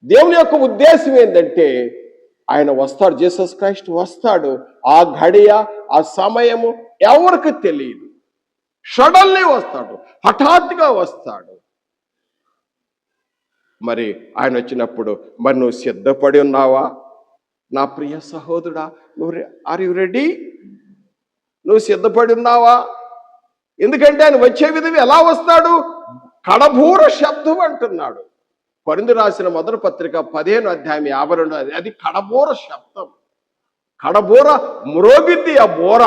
దేవుని యొక్క ఉద్దేశం ఏంటంటే ఆయన వస్తాడు, జీసస్ క్రైస్ట్ వస్తాడు. ఆ ఘడియ, ఆ సమయము ఎవరికి తెలియదు. సడన్లీ వస్తాడు, హఠాత్తుగా వస్తాడు. మరి ఆయన వచ్చినప్పుడు మరి నువ్వు సిద్ధపడి ఉన్నావా నా ప్రియ సహోదరుడా? Are you ready? నువ్వు సిద్ధపడి ఉన్నావా? ఎందుకంటే ఆయన వచ్చే విధంగా ఎలా వస్తాడు? కడబూర శబ్దం అంటున్నాడు. కొరింథీ రాసిన మొదటి పత్రిక 15వ అధ్యాయం 52. అది కడబూర శబ్దం. కడబూర మ్రోగిద్ది ఆ బోర.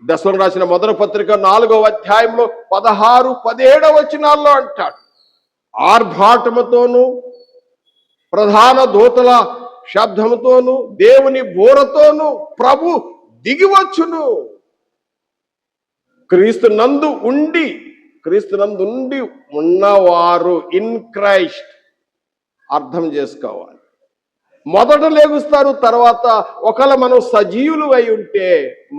దశలోనికి రాసిన మొదటి పత్రిక 4వ అధ్యాయంలో 16, 17 వచనాల్లో అంటాడు, ఆర్భాటముతోను ప్రధాన దూతల శబ్దముతోను దేవుని బోరతోను ప్రభు దిగివచ్చును. క్రీస్తునందు ఉండి ఉన్నవారు ఇన్ క్రైస్ట్ అర్థం చేసుకోవాలి. మొదట లేగుస్తారు, తర్వాత ఒకవేళ మనం సజీవులు అయి ఉంటే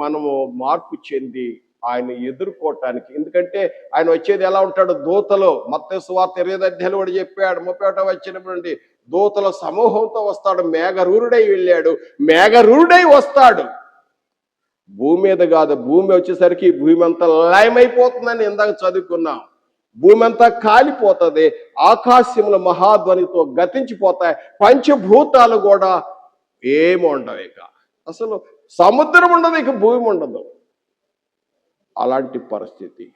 మనము మార్పు చెంది ఆయన ఎదుర్కోవటానికి. ఎందుకంటే ఆయన వచ్చేది ఎలా ఉంటాడు? దూతలో. మత్తయి సువార్త 20వ అధ్యాయంలో కూడా చెప్పాడు, 31వ వచనం నుండి దూతల సమూహంతో వస్తాడు. మేఘరూరుడై వెళ్ళాడు, మేఘరూరుడై వస్తాడు. భూమి మీద కాదు, భూమి వచ్చేసరికి భూమి అంతా లయమైపోతుందని ఇందాక చదువుకున్నాం. భూమి అంతా కాలిపోతుంది, ఆకాశంలో మహాధ్వనితో గతించిపోతాయి, పంచభూతాలు కూడా ఏమి ఉండవు. ఇక అసలు సముద్రం ఉండదు, ఇక భూమి ఉండదు. అలాంటి పరిస్థితి.